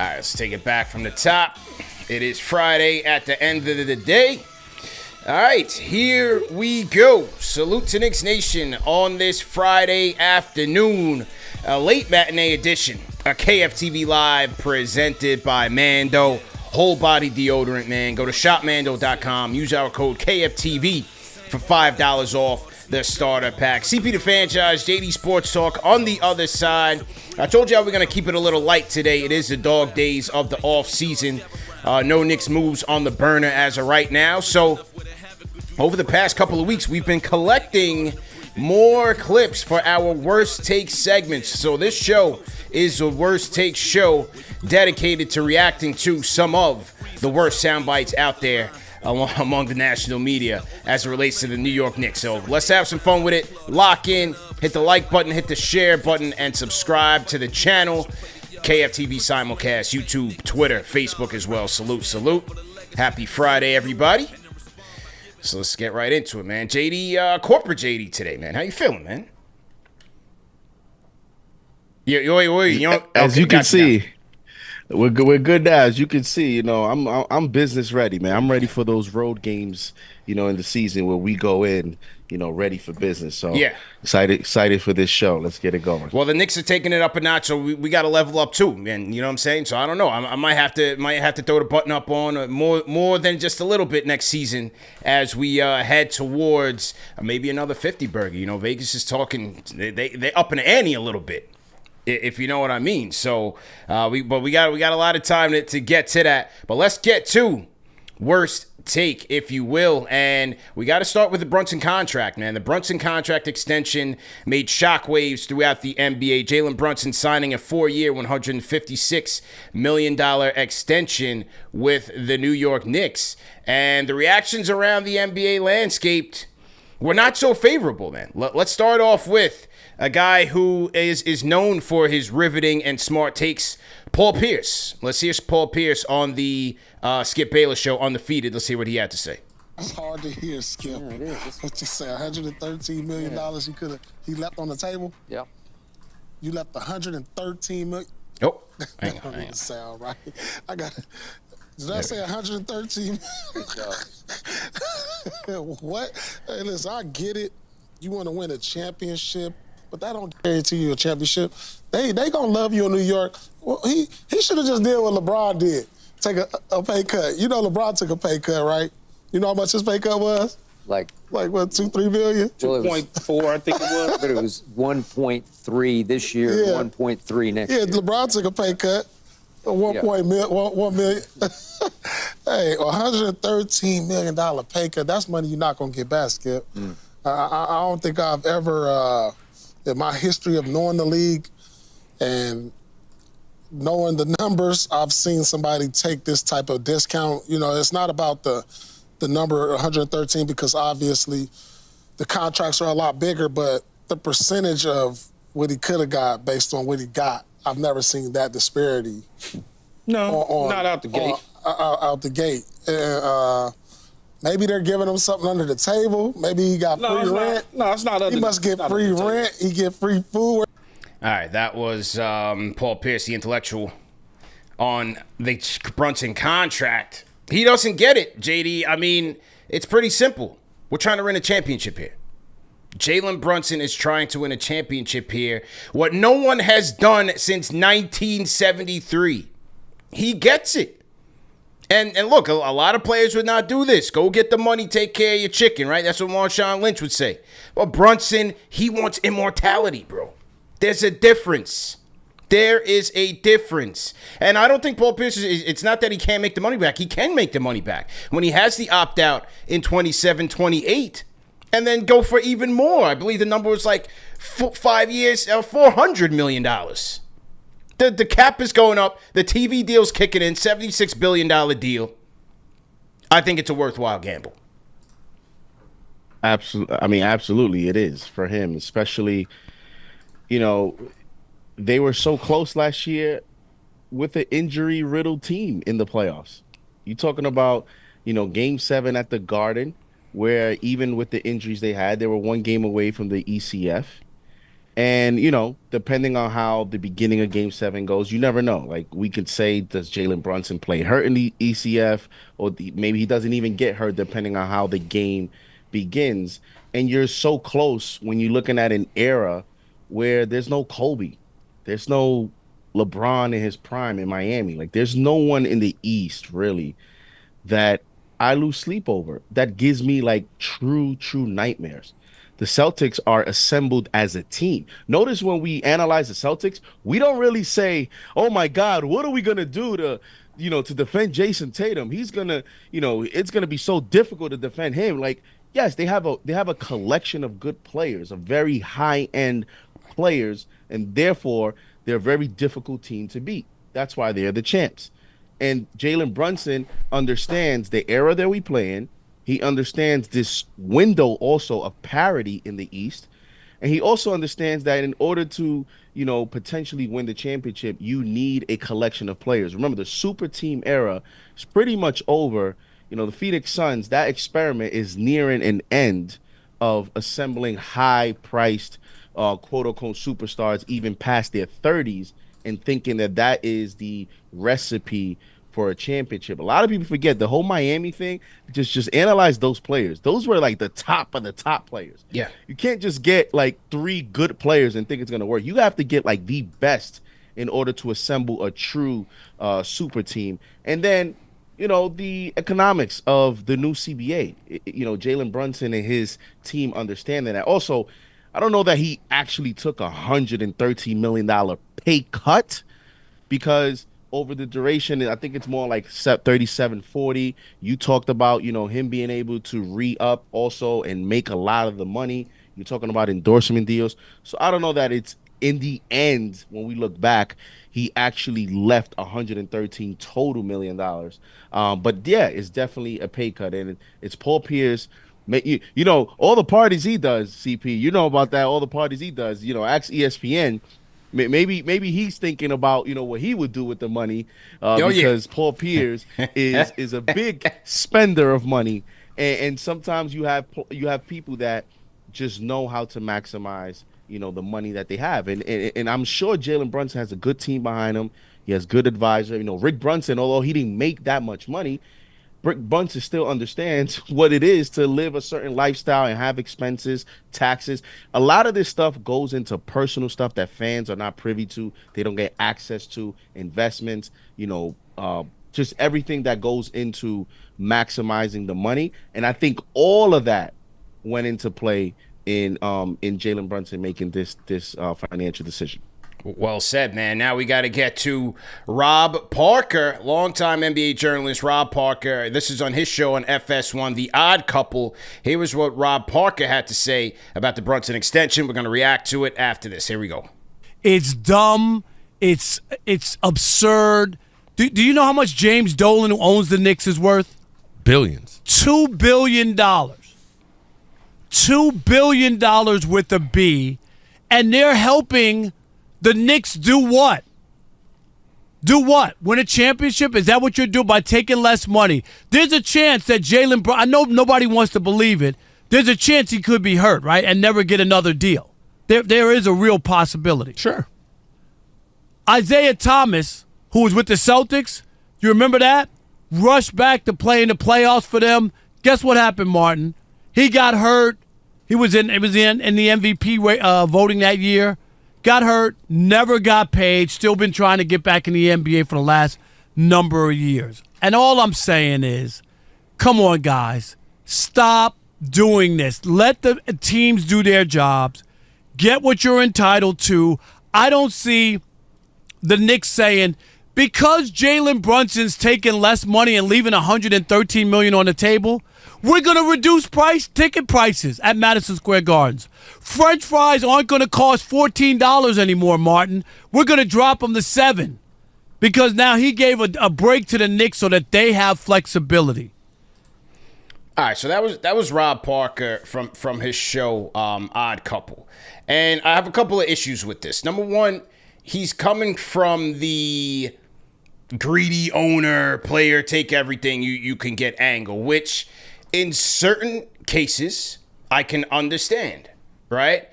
right, let's take it back from the top. It is Friday at the end of the day. All right, here we go. Salute to Knicks Nation on this Friday afternoon. A late matinee edition. A KFTV Live presented by Mando. Whole body deodorant, man. Go to shopmando.com. Use our code KFTV for $5 off the starter pack. CP the Franchise, JD Sports Talk on the other side. I told you we're going to keep it a little light today. It is the dog days of the off season. No Knicks moves on the burner as of right now. So over the past couple of weeks, we've been collecting more clips for our worst take segments. So this show is the worst take show dedicated to reacting to some of the worst sound bites out there among the national media as it relates to the New York Knicks. So let's have some fun with it. Lock in, hit the like button, hit the share button, and subscribe to the channel. KFTV simulcast, YouTube, Twitter, Facebook as well. Salute, salute. Happy Friday, everybody. So let's get right into it, man. JD, corporate JD today, man. How you feeling, man? As you can see, we're good now. As you can see, I'm business ready, man. I'm ready for those road games, in the season where we go in, ready for business. So yeah, excited for this show. Let's get it going. Well, the Knicks are taking it up a notch, so we got to level up too, and you know what I'm saying. So I don't know. I might have to throw the button up on more than just a little bit next season as we head towards maybe another 50 burger. Vegas is talking. They up in the ante a little bit, if you know what I mean. So we got a lot of time to get to that. But let's get to worst take, if you will, and we got to start with the Brunson contract, man. The Brunson contract extension made shockwaves throughout the NBA. Jalen Brunson signing a 4-year, $156 million extension with the New York Knicks, and the reactions around the NBA landscape were not so favorable, man. Let's start off with a guy who is known for his riveting and smart takes, Paul Pierce. Let's hear Paul Pierce on the Skip Bayless show, Undefeated. Let's hear what he had to say. It's hard to hear, Skip. Yeah, what you say, $113 million he left on the table? Yeah. You left $113 million? Oh, hang on. That sound right. Did I say 113? What? Hey, listen, I get it. You want to win a championship, but that don't guarantee you a championship. They gonna love you in New York. Well, he should have just did what LeBron did. Take a pay cut. LeBron took a pay cut, right? You know how much his pay cut was? Like what, 2-3 million? 2.4, I think it was. But it was 1.3 this year, 1.3 next year. Yeah, LeBron took a pay cut. 1 million. Hey, $113 million pay cut. That's money you're not gonna get back, Skip. I don't think I've ever, in my history of knowing the league and knowing the numbers, I've seen somebody take this type of discount. It's not about the number 113 because obviously the contracts are a lot bigger, but the percentage of what he could have got based on what he got, I've never seen that disparity. No, not out the gate. Out the gate. Maybe they're giving him something under the table. Maybe he got free rent. It's not. He must get free rent. He get free food. All right, that was Paul Pierce, the intellectual, on the Brunson contract. He doesn't get it, JD. I mean, it's pretty simple. We're trying to win a championship here. Jalen Brunson is trying to win a championship here. What no one has done since 1973. He gets it. And look, a lot of players would not do this. Go get the money, take care of your chicken, right? That's what Marshawn Lynch would say. But Brunson, he wants immortality, bro. There's a difference. There is a difference. And I don't think Paul Pierce it's not that he can't make the money back. He can make the money back when he has the opt-out in 27, 28, and then go for even more. I believe the number was like 5 years, $400 million. The cap is going up. The TV deal's kicking in, $76 billion deal. I think it's a worthwhile gamble. Absolutely it is for him, especially, they were so close last year with an injury-riddled team in the playoffs. You're talking about, Game 7 at the Garden, where even with the injuries they had, they were one game away from the ECF. And, depending on how the beginning of Game 7 goes, you never know. Like, we could say, does Jalen Brunson play hurt in the ECF? Or maybe he doesn't even get hurt, depending on how the game begins. And you're so close when you're looking at an era where there's no Kobe. There's no LeBron in his prime in Miami. Like, there's no one in the East, really, that I lose sleep over. That gives me, like, true nightmares. The Celtics are assembled as a team. Notice when we analyze the Celtics, we don't really say, "Oh my God, what are we gonna do to defend Jason Tatum? He's gonna, it's gonna be so difficult to defend him." Like, yes, they have a collection of good players, a very high end players, and therefore they're a very difficult team to beat. That's why they're the champs. And Jalen Brunson understands the era that we play in. He understands this window also of parity in the East. And he also understands that in order to, potentially win the championship, you need a collection of players. Remember, the super team era is pretty much over. The Phoenix Suns, that experiment is nearing an end of assembling high-priced, quote-unquote superstars, even past their 30s, and thinking that is the recipe for a championship. A lot of people forget the whole Miami thing. Just analyze those players. Those were like the top of the top players. Yeah. You can't just get like 3 good players and think it's going to work. You have to get like the best in order to assemble a true super team. And then, the economics of the new CBA. Jalen Brunson and his team understand that. Also, I don't know that he actually took $113 million pay cut, because over the duration, I think it's more like 37-40. You talked about, him being able to re-up also and make a lot of the money. You're talking about endorsement deals. So I don't know that it's in the end, when we look back, he actually left $113 total million. But yeah, it's definitely a pay cut. And it's Paul Pierce. All the parties he does, CP, you know about that, all the parties he does, ask ESPN. Maybe he's thinking about what he would do with the money, because Paul Pierce is a big spender of money, and sometimes you have people that just know how to maximize the money that they have, and I'm sure Jalen Brunson has a good team behind him. He has good advisor. Rick Brunson, although he didn't make that much money, Rick Brunson still understands what it is to live a certain lifestyle and have expenses, taxes. A lot of this stuff goes into personal stuff that fans are not privy to. They don't get access to investments, just everything that goes into maximizing the money. And I think all of that went into play in Jalen Brunson making this financial decision. Well said, man. Now we got to get to Rob Parker, longtime NBA journalist Rob Parker. This is on his show on FS1, The Odd Couple. Here was what Rob Parker had to say about the Brunson extension. We're going to react to it after this. Here we go. It's dumb. It's absurd. Do you know how much James Dolan, who owns the Knicks, is worth? Billions. $2 billion. $2 billion with a B. And they're helping the Knicks do what? Do what? Win a championship? Is that what you're doing by taking less money? There's a chance that Jalen Brunson, I know nobody wants to believe it, there's a chance he could be hurt, right, and never get another deal. There is a real possibility. Sure. Isaiah Thomas, who was with the Celtics, you remember that? Rushed back to play in the playoffs for them. Guess what happened, Martin? He got hurt. He was in the MVP voting that year. Got hurt, never got paid, still been trying to get back in the NBA for the last number of years. And all I'm saying is, come on, guys, stop doing this. Let the teams do their jobs. Get what you're entitled to. I don't see the Knicks saying, because Jalen Brunson's taking less money and leaving $113 million on the table, we're going to reduce ticket prices at Madison Square Gardens. French fries aren't going to cost $14 anymore, Martin. We're going to drop them to $7 because now he gave a break to the Knicks so that they have flexibility. All right, so that was Rob Parker from his show Odd Couple. And I have a couple of issues with this. Number one, he's coming from the greedy owner, player, take everything you can get angle, which in certain cases I can understand, right?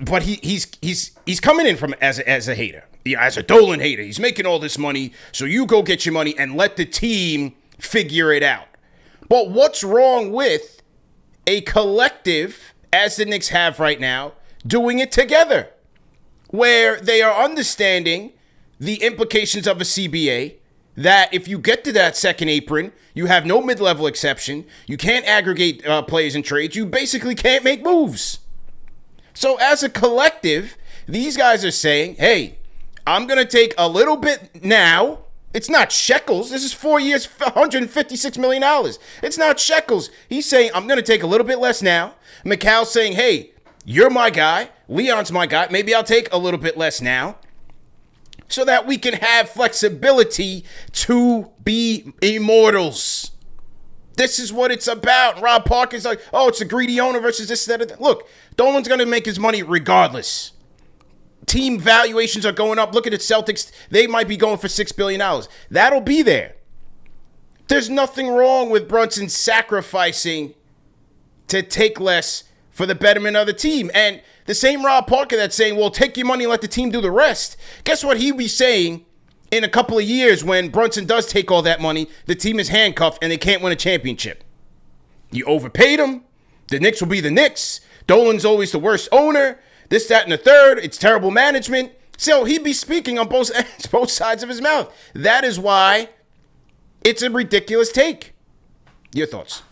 but he's coming in from as a hater, as a Dolan hater. He's making all this money, so you go get your money and let the team figure it out. But what's wrong with a collective, as the Knicks have right now, doing it together, where they are understanding the implications of a CBA, that if you get to that second apron, you have no mid-level exception, you can't aggregate players and trades, you basically can't make moves. So as a collective, these guys are saying, hey, I'm going to take a little bit now. It's not shekels. This is 4 years, $156 million. It's not shekels. He's saying, I'm going to take a little bit less now. Mikhal's saying, hey, you're my guy. Leon's my guy. Maybe I'll take a little bit less now, so that we can have flexibility to be immortals. This is what it's about. Rob Parker's like, oh, it's a greedy owner versus this, that, and that. Look, Dolan's going to make his money regardless. Team valuations are going up. Look at the Celtics. They might be going for $6 billion. That'll be there. There's nothing wrong with Brunson sacrificing to take less for the betterment of the team. And the same Rob Parker that's saying, well, take your money and let the team do the rest. Guess what he'll be saying in a couple of years when Brunson does take all that money, the team is handcuffed and they can't win a championship. You overpaid them. The Knicks will be the Knicks. Dolan's always the worst owner. This, that, and the third. It's terrible management. So he'd be speaking on both sides of his mouth. That is why it's a ridiculous take. Your thoughts?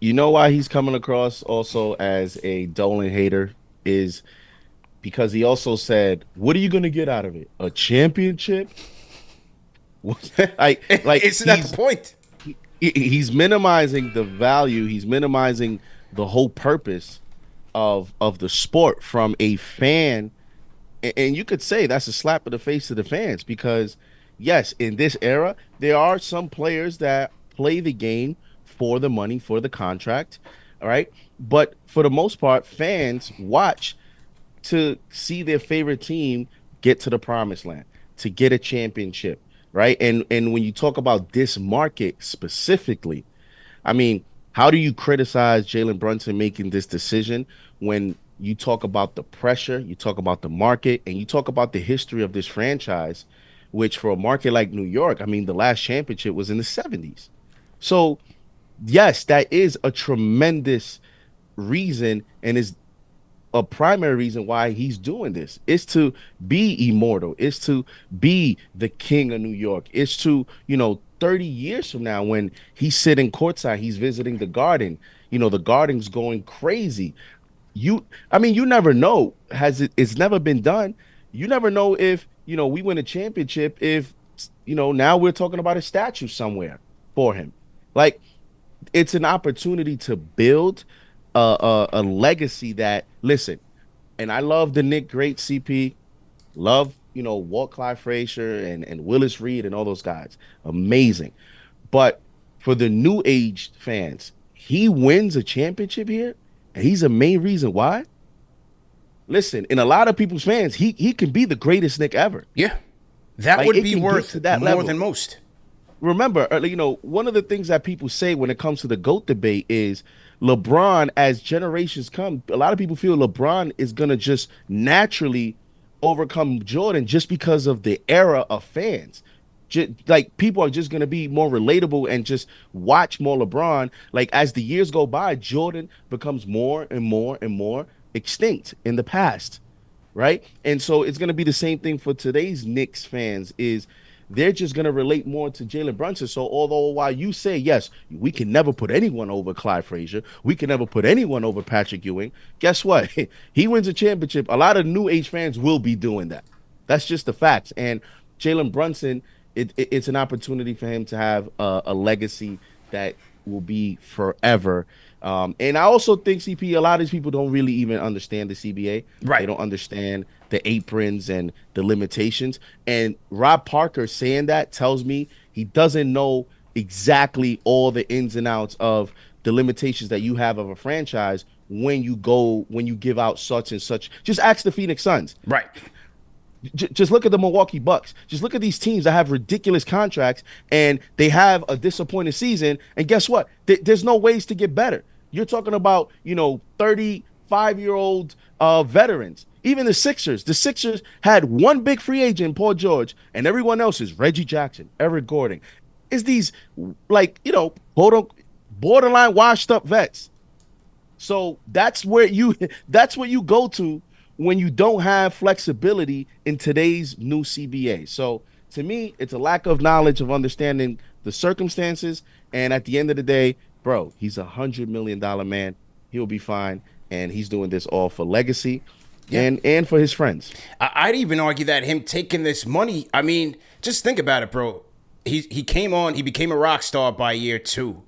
You know why he's coming across also as a Dolan hater is because he also said, what are you going to get out of it? A championship? like Isn't that the point? He's minimizing the value. He's minimizing the whole purpose of the sport from a fan. And you could say that's a slap in the face to the fans because, yes, in this era, there are some players that play the game for the money, for the contract, all right? But for the most part, fans watch to see their favorite team get to the promised land, to get a championship, right? And when you talk about this market specifically, I mean, how do you criticize Jalen Brunson making this decision when you talk about the pressure, you talk about the market, and you talk about the history of this franchise, which for a market like New York, I mean, the last championship was in the 70s. So yes, that is a tremendous reason and is a primary reason why he's doing this. It's to be immortal. It's to be the king of New York. It's to, 30 years from now when he's sitting courtside, he's visiting the Garden. The Garden's going crazy. You never know. It's never been done. You never know if, we win a championship if, now we're talking about a statue somewhere for him. Like, it's an opportunity to build a legacy that, listen, and I love the Knick great CP, love, Walt Clyde Frazier and Willis Reed and all those guys. Amazing. But for the new age fans, he wins a championship here, and he's the main reason why. Listen, in a lot of people's fans, he can be the greatest Knick ever. Yeah. That would be worth that more level. Than most. Remember, one of the things that people say when it comes to the GOAT debate is LeBron, as generations come, a lot of people feel LeBron is going to just naturally overcome Jordan just because of the era of fans. Like, people are just going to be more relatable and just watch more LeBron. Like, as the years go by, Jordan becomes more and more and more extinct in the past, right? And so it's going to be the same thing for today's Knicks fans is they're just going to relate more to Jalen Brunson. So although while you say, yes, we can never put anyone over Clyde Frazier, we can never put anyone over Patrick Ewing, guess what? He wins a championship. A lot of new age fans will be doing that. That's just the facts. And Jalen Brunson, it's an opportunity for him to have a legacy that will be forever. And I also think, CP, a lot of these people don't really even understand the CBA. Right. They don't understand the aprons and the limitations. And Rob Parker saying that tells me he doesn't know exactly all the ins and outs of the limitations that you have of a franchise when you give out such and such. Just ask the Phoenix Suns. Right. Just look at the Milwaukee Bucks. Just look at these teams that have ridiculous contracts and they have a disappointing season. And guess what? There's no ways to get better. You're talking about, 35-year-old veterans. Even the Sixers had one big free agent, Paul George, and everyone else is Reggie Jackson, Eric Gordon. It's these, borderline washed up vets. So that's where you go to when you don't have flexibility in today's new CBA. So to me, it's a lack of knowledge of understanding the circumstances. And at the end of the day, bro, he's $100 million man. He'll be fine. And he's doing this all for legacy and for his friends. I'd even argue that him taking this money, I mean, just think about it, bro. He came on, he became a rock star by year 2.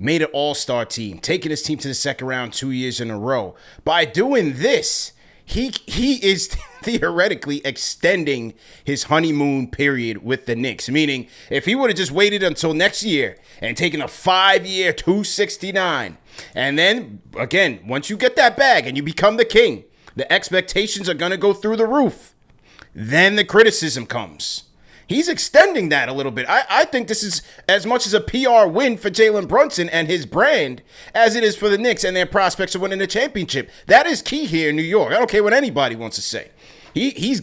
Made an all-star team, taking his team to the second round 2 years in a row. By doing this, he is theoretically extending his honeymoon period with the Knicks. Meaning, if he would have just waited until next year and taken a 5-year $269, and then, again, once you get that bag and you become the king, the expectations are going to go through the roof. Then the criticism comes. He's extending that a little bit. I think this is as much as a PR win for Jalen Brunson and his brand as it is for the Knicks and their prospects of winning the championship. That is key here in New York. I don't care what anybody wants to say. He's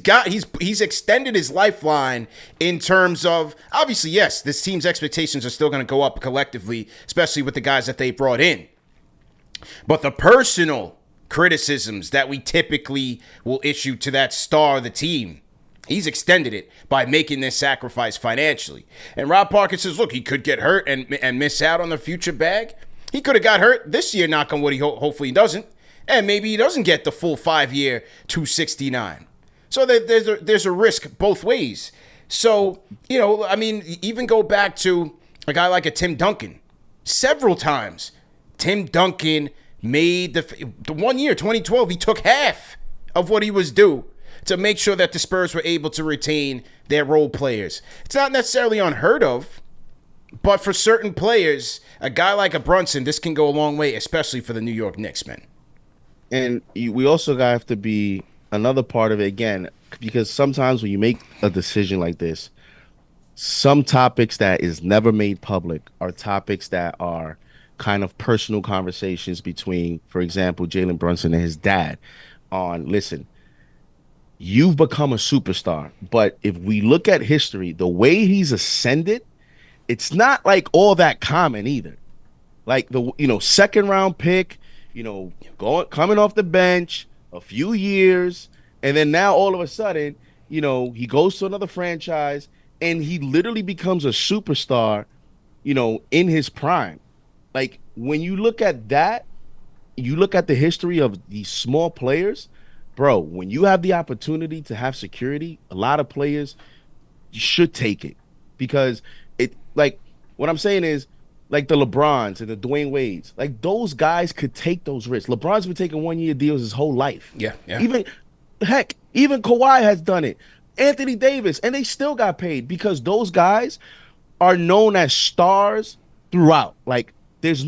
extended his lifeline in terms of, obviously, yes, this team's expectations are still going to go up collectively, especially with the guys that they brought in. But the personal criticisms that we typically will issue to that star of the team, he's extended it by making this sacrifice financially. And Rob Parker says, look, he could get hurt and miss out on the future bag. He could have got hurt this year, knock on wood, hopefully he doesn't. And maybe he doesn't get the full 5-year $269. So there's a risk both ways. So, even go back to a guy like a Tim Duncan. Several times, Tim Duncan made the 1 year, 2012, he took half of what he was due to make sure that the Spurs were able to retain their role players. It's not necessarily unheard of, but for certain players, a guy like a Brunson, this can go a long way, especially for the New York Knicks, man. And we also have to be another part of it, again, because sometimes when you make a decision like this, some topics that is never made public are topics that are kind of personal conversations between, for example, Jalen Brunson and his dad on, listen, you've become a superstar, but if we look at history, the way he's ascended, it's not like all that common either. Like the second round pick, coming off the bench, a few years, and then now all of a sudden, he goes to another franchise and he literally becomes a superstar, in his prime. Like when you look at that, you look at the history of these small players, bro, when you have the opportunity to have security, a lot of players should take it, because what I'm saying is, like the LeBrons and the Dwayne Wades, like those guys could take those risks. LeBron's been taking 1-year deals his whole life. Yeah. Even Kawhi has done it. Anthony Davis, and they still got paid because those guys are known as stars throughout. Like there's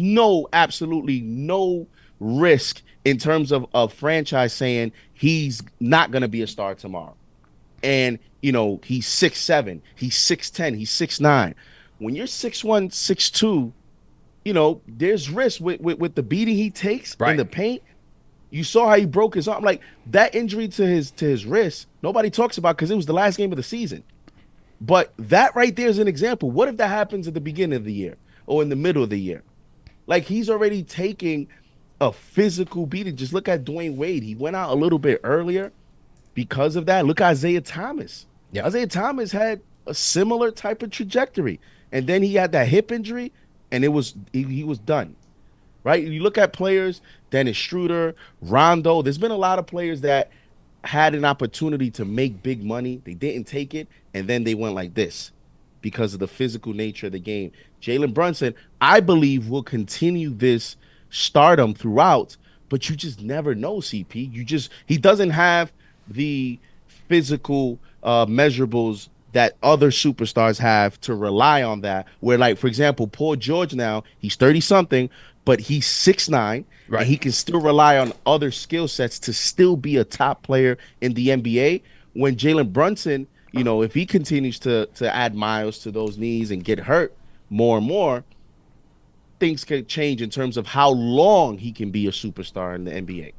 absolutely no risk in terms of a franchise saying he's not going to be a star tomorrow. And, he's 6'7", he's 6'10", he's 6'9". When you're 6'1", 6'2", there's risk with the beating he takes in the paint. You saw how he broke his arm. Like that injury to his wrist, nobody talks about because it was the last game of the season. But that right there is an example. What if that happens at the beginning of the year or in the middle of the year? Like he's already taking a physical beating. Just look at Dwayne Wade. He went out a little bit earlier because of that. Look at Isaiah Thomas. Yeah. Isaiah Thomas had a similar type of trajectory. And then he had that hip injury, and he was done. Right? You look at players, Dennis Schroeder, Rondo. There's been a lot of players that had an opportunity to make big money. They didn't take it, and then they went like this because of the physical nature of the game. Jalen Brunson, I believe, will continue this stardom throughout, but you just never know, CP. He doesn't have the physical measurables that other superstars have to rely on that. Where, like, for example, Paul George now, he's 30-something, but he's 6'9", right? And he can still rely on other skill sets to still be a top player in the NBA. When Jalen Brunson, if he continues to add miles to those knees and get hurt more and more, things could change in terms of how long he can be a superstar in the NBA.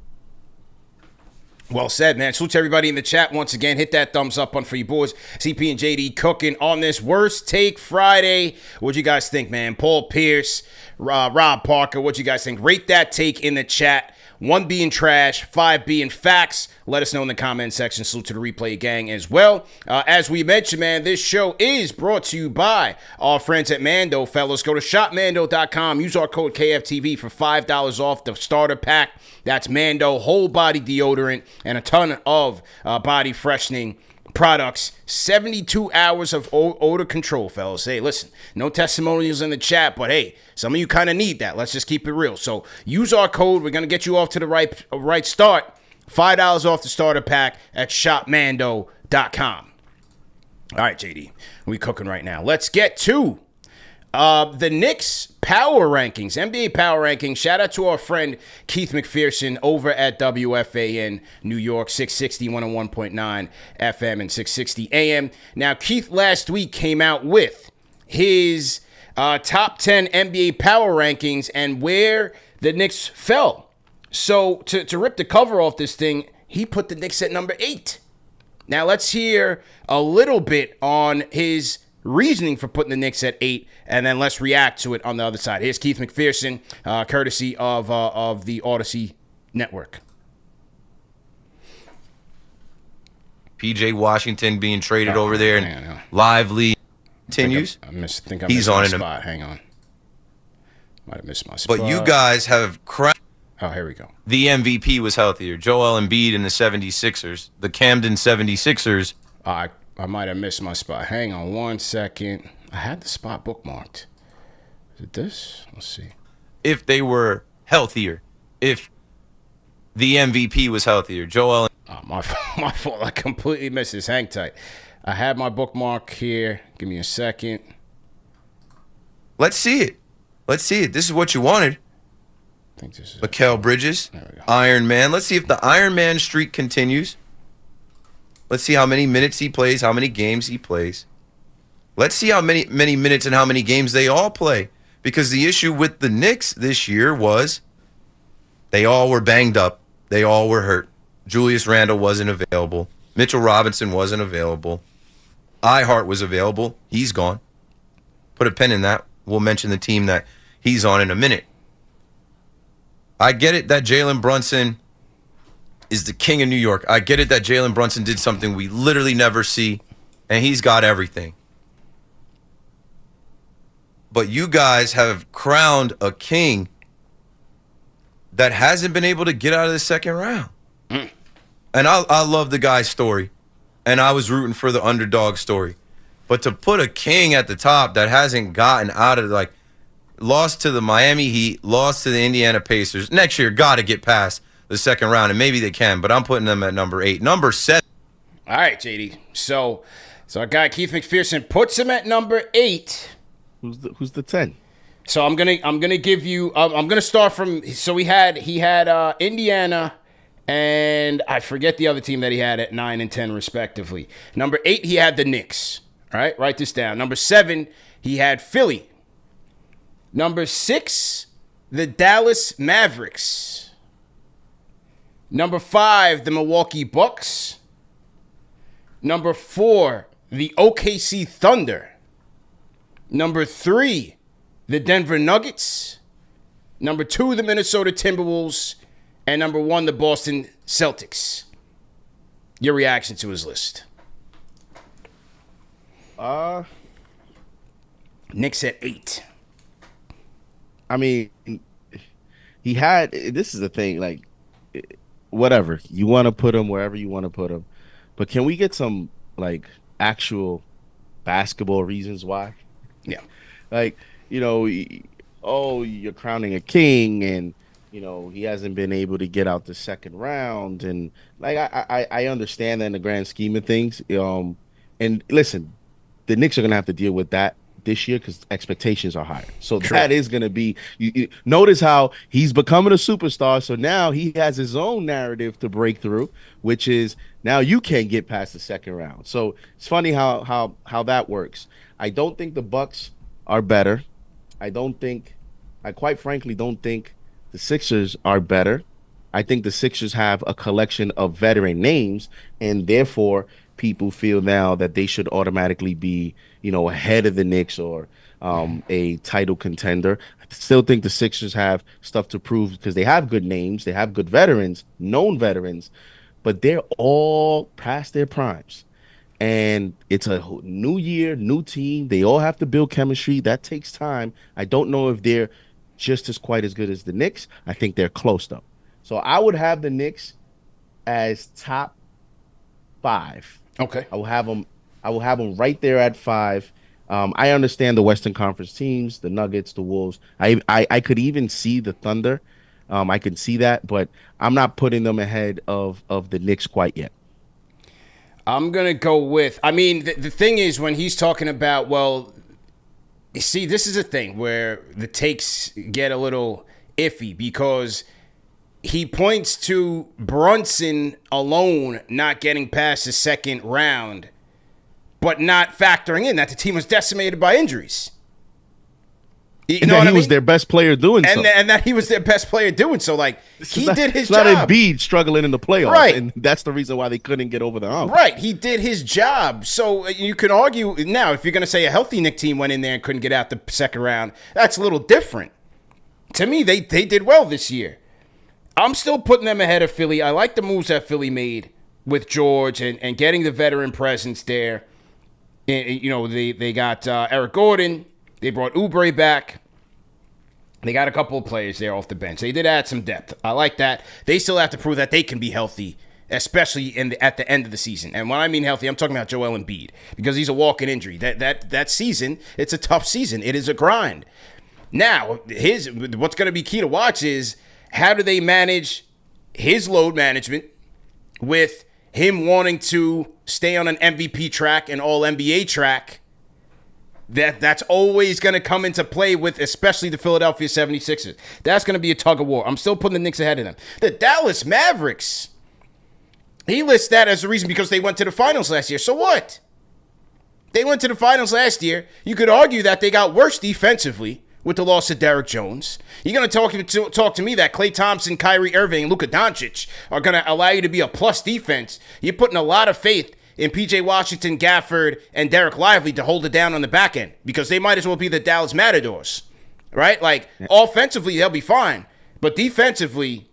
Well said, man. Salute to everybody in the chat once again. Hit that thumbs up on for you boys. CP and JD cooking on this Worst Take Friday. What'd you guys think, man? Paul Pierce, Rob Parker, what'd you guys think? Rate that take in the chat. 1 being trash, 5 being facts. Let us know in the comment section. Salute to the replay gang as well. As we mentioned, man, this show is brought to you by our friends at Mando, fellas. Go to shopmando.com. Use our code KFTV for $5 off the starter pack. That's Mando whole body deodorant and a ton of body freshening products. 72 hours of odor control, fellas. Hey, listen, no testimonials in the chat, but hey, some of you kind of need that. Let's just keep it real. So use our code. We're going to get you off to the right start. $5 off the starter pack at shopmando.com. All right, JD, we cooking right now. Let's get to the Knicks power rankings, NBA power rankings. Shout out to our friend Keith McPherson over at WFAN New York, 660, 101.9 FM and 660 AM. Now, Keith last week came out with his top 10 NBA power rankings and where the Knicks fell. So to rip the cover off this thing, he put the Knicks at number 8. Now, let's hear a little bit on his reasoning for putting the Knicks at 8, and then let's react to it on the other side. Here's Keith McPherson, courtesy of the Odyssey Network. PJ Washington being traded over there, and Lively continues. I missed He's my on in spot. Hang on. Might have missed my spot. But you guys have crowned. Oh, here we go. The MVP was healthier. Joel Embiid and the 76ers. The Camden 76ers. I might have missed my spot. Hang on 1 second. I had the spot bookmarked. Is it this? Let's see. If they were healthier. If the MVP was healthier. Joel. Oh, my fault. I completely missed this. Hang tight. I had my bookmark here. Give me a second. Let's see it. Let's see it. This is what you wanted. I think this is Mikal Bridges. Iron Man. Let's see if the Iron Man streak continues. Let's see how many minutes he plays, how many games he plays. Let's see how many minutes and how many games they all play. Because the issue with the Knicks this year was they all were banged up. They all were hurt. Julius Randle wasn't available. Mitchell Robinson wasn't available. Ihart was available. He's gone. Put a pin in that. We'll mention the team that he's on in a minute. I get it that Jalen Brunson is the king of New York. I get it that Jalen Brunson did something we literally never see, and he's got everything. But you guys have crowned a king that hasn't been able to get out of the second round. And I love the guy's story, and I was rooting for the underdog story. But to put a king at the top that hasn't gotten out of, like, lost to the Miami Heat, lost to the Indiana Pacers, next year got to get past the second round, and maybe they can, but I'm putting them at number 8. Number 7. All right, JD. So our guy Keith McPherson puts him at number 8. Who's the 10? So I'm gonna give you. I'm gonna start from. So he had Indiana, and I forget the other team that he had at 9 and 10 respectively. Number 8, he had the Knicks. All right, write this down. Number 7, he had Philly. Number 6, the Dallas Mavericks. Number 5, the Milwaukee Bucks. Number 4, the OKC Thunder. Number 3, the Denver Nuggets. Number 2, the Minnesota Timberwolves. And number 1, the Boston Celtics. Your reaction to his list? Knicks at 8. I mean, he had. This is the thing. Like, whatever you want to put him wherever you want to put him, but can we get some like actual basketball reasons why? Yeah, like you're crowning a king, and he hasn't been able to get out the second round, and like I understand that in the grand scheme of things. And listen, the Knicks are gonna have to deal with that this year because expectations are higher. So that is going to be you notice how he's becoming a superstar. So now he has his own narrative to break through, which is now you can't get past the second round. So it's funny how that works. I don't think the Bucks are better. I don't think I quite frankly don't think the Sixers are better. I think the Sixers have a collection of veteran names, and therefore people feel now that they should automatically be, ahead of the Knicks or a title contender. I still think the Sixers have stuff to prove because they have good names, they have good veterans, known veterans, but they're all past their primes. And it's a new year, new team. They all have to build chemistry. That takes time. I don't know if they're just as quite as good as the Knicks. I think they're close though. So I would have the Knicks as top 5. Okay. I will have them. Right there at 5. I understand the Western Conference teams, the Nuggets, the Wolves. I could even see the Thunder. I can see that, but I'm not putting them ahead of the Knicks quite yet. I'm going to go with, the thing is when he's talking about, well, you see, this is a thing where the takes get a little iffy because he points to Brunson alone not getting past the second round, but not factoring in that the team was decimated by injuries. You know what I mean? Was their best player doing so. And that he was their best player doing so. Like, he did his job. It's not Embiid struggling in the playoffs. Right. And that's the reason why they couldn't get over the hump. Right. He did his job. So you can argue now, if you're going to say a healthy Knicks team went in there and couldn't get out the second round, that's a little different. To me, they did well this year. I'm still putting them ahead of Philly. I like the moves that Philly made with George and getting the veteran presence there. And, they got Eric Gordon. They brought Oubre back. They got a couple of players there off the bench. They did add some depth. I like that. They still have to prove that they can be healthy, especially at the end of the season. And when I mean healthy, I'm talking about Joel Embiid because he's a walking injury. That season, it's a tough season. It is a grind. Now, what's going to be key to watch is how do they manage his load management with him wanting to stay on an MVP track, an All-NBA track. That's always going to come into play with especially the Philadelphia 76ers. That's going to be a tug of war. I'm still putting the Knicks ahead of them. The Dallas Mavericks, he lists that as the reason because they went to the finals last year. So what? They went to the finals last year. You could argue that they got worse defensively with the loss of Derrick Jones. You're going to talk to me that Klay Thompson, Kyrie Irving, and Luka Doncic are going to allow you to be a plus defense. You're putting a lot of faith in P.J. Washington, Gafford, and Derek Lively to hold it down on the back end because they might as well be the Dallas Matadors, right? Like, offensively, they'll be fine. But defensively,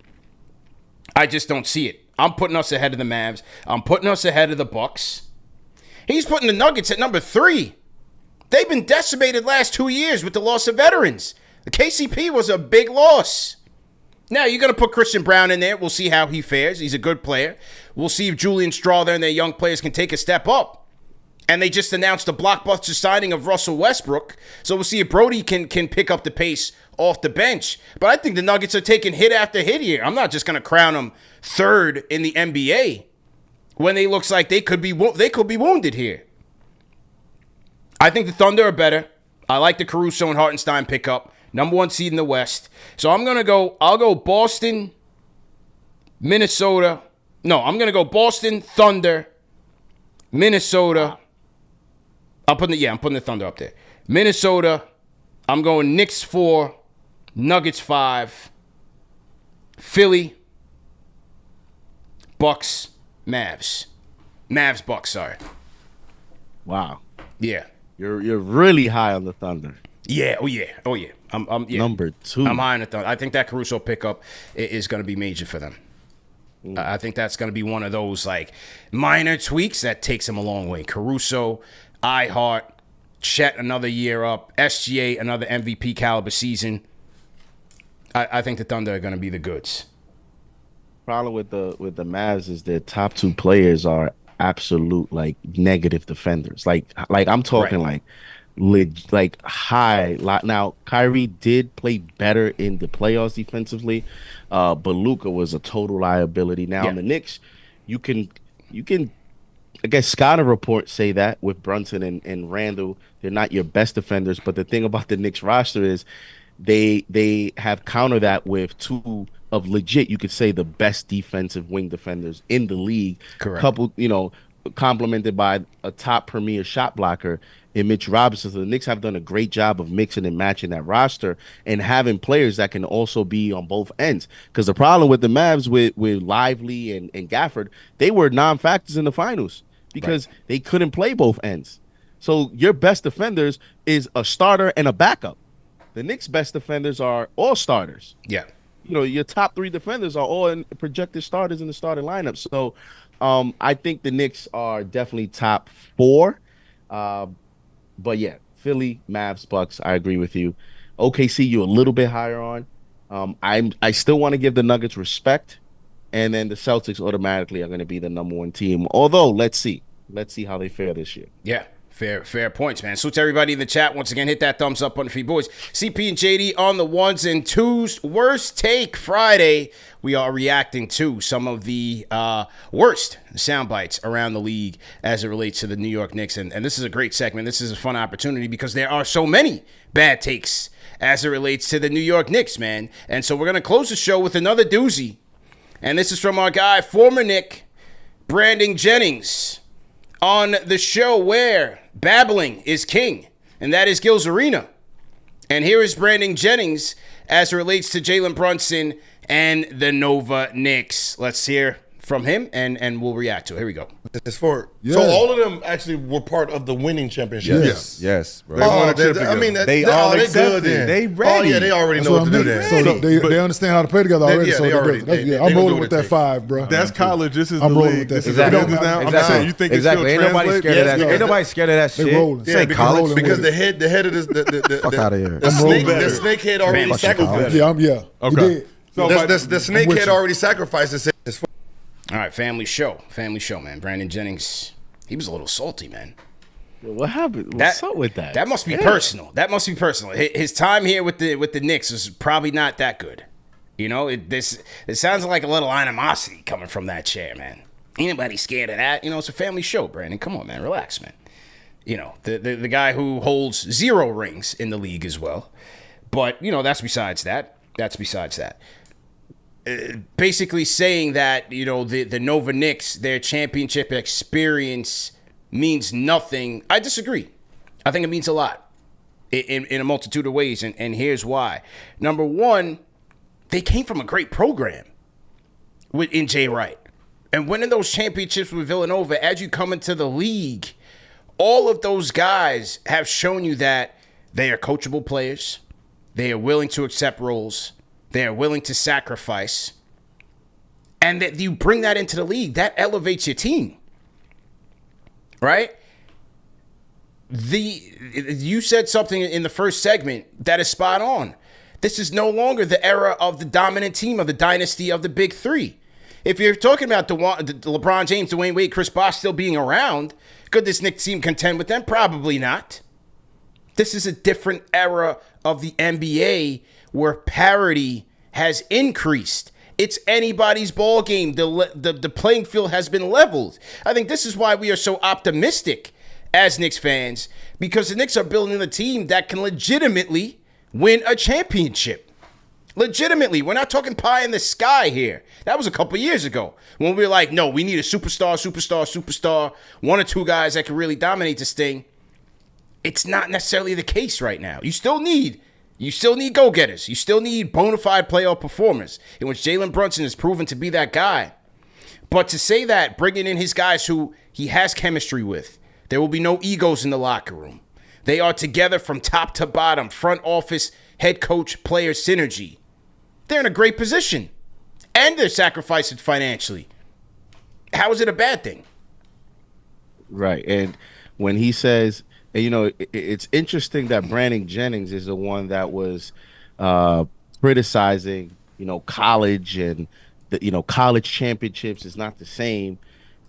I just don't see it. I'm putting us ahead of the Mavs. I'm putting us ahead of the Bucks. He's putting the Nuggets at number 3. They've been decimated last 2 years with the loss of veterans. The KCP was a big loss. Now, you're going to put Christian Brown in there. We'll see how he fares. He's a good player. We'll see if Julian Strawther and their young players can take a step up. And they just announced a blockbuster signing of Russell Westbrook. So we'll see if Brody can pick up the pace off the bench. But I think the Nuggets are taking hit after hit here. I'm not just going to crown them third in the NBA when they looks like they could be wounded here. I think the Thunder are better. I like the Caruso and Hartenstein pickup. Number 1 seed in the West. So I'll go Boston, Minnesota. No, I'm going to go Boston, Thunder, Minnesota. I'm putting the Thunder up there. Minnesota. I'm going Knicks 4, Nuggets 5, Philly, Bucks, Mavs. Mavs, Bucks, sorry. Wow. Yeah. You're really high on the Thunder. Yeah, oh yeah. Yeah. Number 2. I'm high on the Thunder. I think that Caruso pickup is going to be major for them. I think that's going to be one of those like minor tweaks that takes them a long way. Caruso, iHeart, Chet another year up, SGA another MVP caliber season. I think the Thunder are going to be the goods. Problem with the Mavs is their top 2 players are absolute like negative defenders. Like I'm talking right. like high. Now Kyrie did play better in the playoffs defensively, but Luka was a total liability. Now in the Knicks, you can I guess scouting reports say that with Brunson and Randall, they're not your best defenders. But the thing about the Knicks roster is they have countered that with 2 of legit, you could say, the best defensive wing defenders in the league. Correct. Couple, complemented by a top premier shot blocker in Mitch Robinson. So the Knicks have done a great job of mixing and matching that roster and having players that can also be on both ends. Because the problem with the Mavs with Lively and Gafford, they were non-factors in the finals because they couldn't play both ends. So your best defenders is a starter and a backup. The Knicks' best defenders are all starters. Yeah. Your top 3 defenders are all projected starters in the starting lineup. So I think the Knicks are definitely top 4. But yeah, Philly, Mavs, Bucks, I agree with you. OKC, you're a little bit higher on. I still want to give the Nuggets respect. And then the Celtics automatically are going to be the number 1 team. Although, let's see. Let's see how they fare this year. Yeah. Fair points, man. Salute to everybody in the chat. Once again, hit that thumbs up on the feed, boys. CP and JD on the 1s and 2s. Worst Take Friday. We are reacting to some of the worst sound bites around the league as it relates to the New York Knicks. And this is a great segment. This is a fun opportunity because there are so many bad takes as it relates to the New York Knicks, man. And so we're going to close the show with another doozy. And this is from our guy, former Knick, Brandon Jennings, on the show where babbling is king, and that is Gil's Arena. And here is Brandon Jennings as it relates to Jalen Brunson and the Nova Knicks. Let's hear from him, and we'll react to it. Here we go. So all of them actually were part of the winning championship. Yes, bro. They won a chip together. I mean, they all they accepted. good then. They ready. Oh yeah, they already know what to do then. So they understand how to play together already. Yeah, so they already. I'm rolling with that 5, bro. That's college. This is I'm the rolling league. with that. This is Exactly. the business now. Exactly. I'm saying, you think Exactly. it Ain't still nobody translates? scared of that. Yes, Ain't nobody scared of that They shit. rolling. Say They college. rolling. Because the head of this Fuck out of here. the snake head already Fucking sacrificed. Yeah, Okay. You did. So, The snake head already sacrificed and said, All right, family show, man. Brandon Jennings, he was a little salty, man. What happened? What's up with that? That must be personal. That must be personal. His time here with the Knicks was probably not that good. It sounds like a little animosity coming from that chair, man. Ain't nobody scared of that. It's a family show, Brandon. Come on, man. Relax, man. The guy who holds 0 rings in the league as well. But, that's besides that. Basically saying that, the Nova Knicks, their championship experience means nothing. I disagree. I think it means a lot in a multitude of ways, and here's why. Number one, they came from a great program in Jay Wright. And winning those championships with Villanova, as you come into the league, all of those guys have shown you that they are coachable players. They are willing to accept roles. They are willing to sacrifice. And that you bring that into the league, that elevates your team. Right? You said something in the first segment that is spot on. This is no longer the era of the dominant team, of the dynasty of the big 3. If you're talking about LeBron James, Dwayne Wade, Chris Bosh still being around, could this Knicks team contend with them? Probably not. This is a different era of the NBA where parity has increased. It's anybody's ball game. The playing field has been leveled. I think this is why we are so optimistic as Knicks fans, because the Knicks are building a team that can legitimately win a championship. Legitimately. We're not talking pie in the sky here. That was a couple years ago when we were like, no, we need a superstar, 1 or 2 guys that can really dominate this thing. It's not necessarily the case right now. You still need go-getters. You still need bona fide playoff performers, in which Jalen Brunson has proven to be that guy. But to say that, bringing in his guys who he has chemistry with, there will be no egos in the locker room. They are together from top to bottom, front office, head coach, player synergy. They're in a great position. And they're sacrificing financially. How is it a bad thing? Right. And when he says, it's interesting that Brandon Jennings is the one that was criticizing, college and college championships is not the same.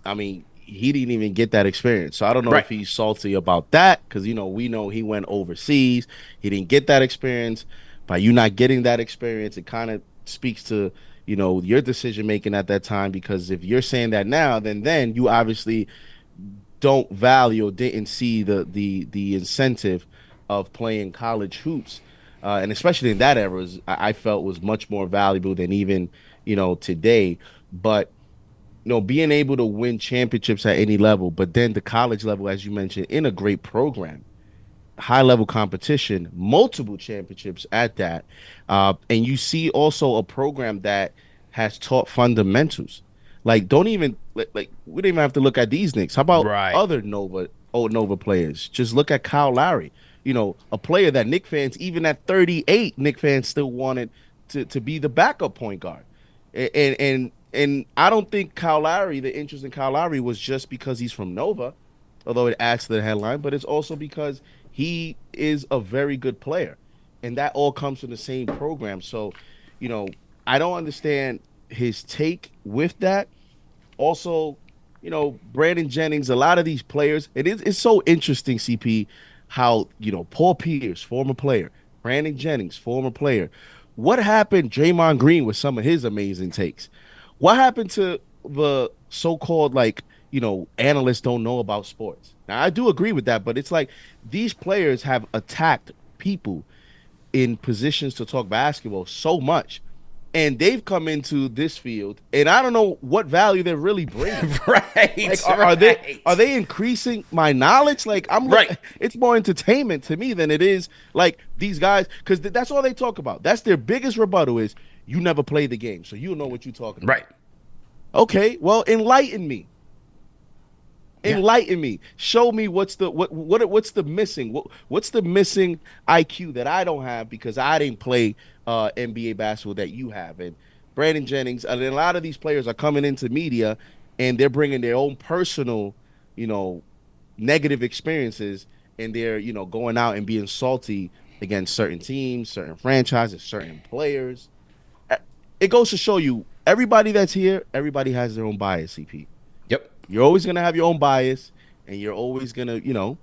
I mean, he didn't even get that experience. So I don't know if he's salty about that because, we know he went overseas. He didn't get that experience. By you not getting that experience, it kind of speaks to, your decision-making at that time, because if you're saying that now, then you obviously don't value or didn't see the incentive of playing college hoops. And especially in that era, I felt was much more valuable than even, today. But, being able to win championships at any level, but then the college level, as you mentioned, in a great program, high level competition, multiple championships at that. And you see also a program that has taught fundamentals. Like, don't even like we don't even have to look at these Knicks. How about other old Nova players? Just look at Kyle Lowry. A player that Knicks fans, even at 38, Knicks fans still wanted to be the backup point guard. And I don't think Kyle Lowry, the interest in Kyle Lowry was just because he's from Nova, although it adds to the headline, but it's also because he is a very good player. And that all comes from the same program. So, I don't understand his take with that. Also, Brandon Jennings, a lot of these players, it's so interesting, CP, how, Paul Pierce, former player, Brandon Jennings, former player. What happened, Draymond Green, with some of his amazing takes? What happened to the so-called, analysts don't know about sports? Now, I do agree with that, but it's like these players have attacked people in positions to talk basketball so much. And they've come into this field, and I don't know what value they're really bringing. Are they increasing my knowledge? It's more entertainment to me than it is like these guys, because that's all they talk about. That's their biggest rebuttal is you never play the game, so you know what you're talking about. Right. Okay, well, enlighten me. Enlighten me. Show me what's the missing what's the missing IQ that I don't have because I didn't play NBA basketball that you have. And Brandon Jennings and a lot of these players are coming into media and they're bringing their own personal, negative experiences, and they're going out and being salty against certain teams, certain franchises, certain players. It goes to show you everybody that's here, everybody has their own bias, CP. Yep. You're always going to have your own bias, and you're always going to,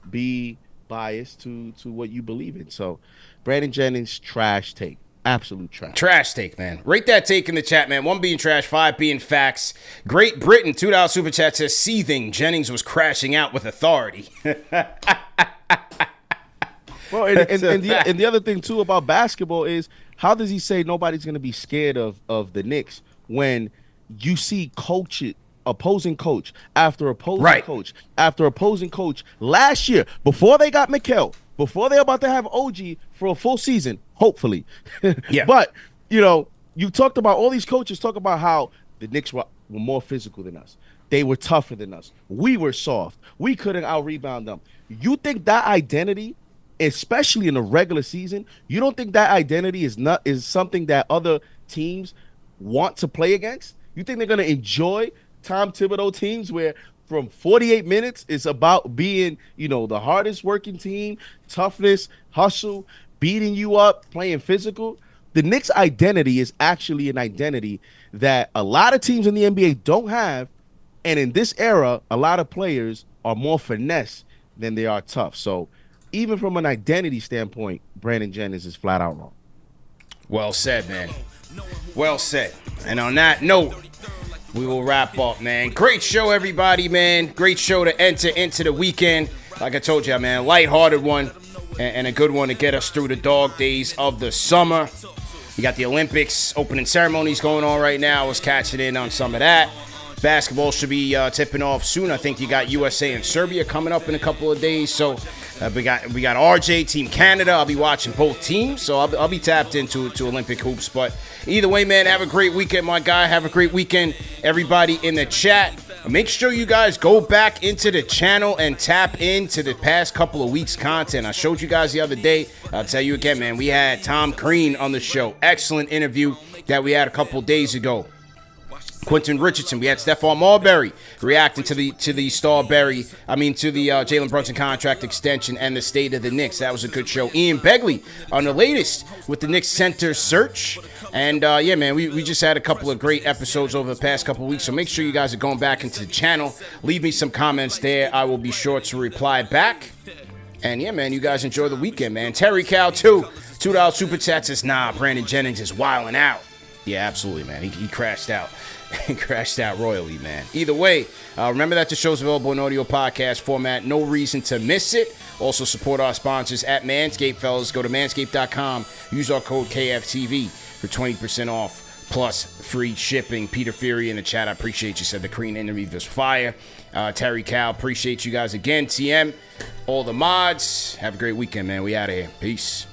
be biased to what you believe in. So, Brandon Jennings, trash take. Absolute trash. Trash take, man. Rate that take in the chat, man. 1 being trash, 5 being facts. Great Britain, $2 super chat says, seething. Jennings was crashing out with authority. Well, and the other thing, too, about basketball is how does he say nobody's going to be scared of the Knicks when you see opposing coach after opposing coach after opposing coach last year, before they got Mikal, before they're about to have OG for a full season, hopefully. Yeah. But, you talked about all these coaches talk about how the Knicks were more physical than us. They were tougher than us. We were soft. We couldn't out-rebound them. You think that identity, especially in the regular season, you don't think that identity is something that other teams want to play against? You think they're going to enjoy Tom Thibodeau teams where from 48 minutes it's about being, the hardest working team, toughness, hustle, beating you up, playing physical? The Knicks' identity is actually an identity that a lot of teams in the NBA don't have, and in this era, a lot of players are more finesse than they are tough. So even from an identity standpoint, Brandon Jennings is flat out wrong. Well said, man. Well said. And on that note, we will wrap up, man. Great show, everybody, man. Great show to enter into the weekend. Like I told you, man, lighthearted one and a good one to get us through the dog days of the summer. You got the Olympics opening ceremonies going on right now. I was catching in on some of that. Basketball should be tipping off soon. I think you got USA and Serbia coming up in a couple of days. So we got RJ, Team Canada. I'll be watching both teams, so I'll be tapped into Olympic hoops. But either way, man, have a great weekend, my guy. Have a great weekend, everybody in the chat. Make sure you guys go back into the channel and tap into the past couple of weeks' content. I showed you guys the other day. I'll tell you again, man, we had Tom Crean on the show. Excellent interview that we had a couple of days ago. Quentin Richardson. We had Stephon Marbury reacting to the Jalen Brunson contract extension and the state of the Knicks. That was a good show. Ian Begley on the latest with the Knicks center search. And yeah, man, we just had a couple of great episodes over the past couple of weeks. So make sure you guys are going back into the channel. Leave me some comments there. I will be sure to reply back. And yeah, man, you guys enjoy the weekend, man. Terry Cow too. $2 super chat says, nah, Brandon Jennings is wilding out. Yeah, absolutely, man. He crashed out. He crashed out royally, man. Either way, remember that the show's available in audio podcast format. No reason to miss it. Also support our sponsors at Manscaped, fellas. Go to manscaped.com. Use our code KFTV for 20% off plus free shipping. Peter Fury in the chat, I appreciate you. Said the Crean interview was fire. Terry Cal, appreciate you guys again. TM, all the mods. Have a great weekend, man. We out of here. Peace.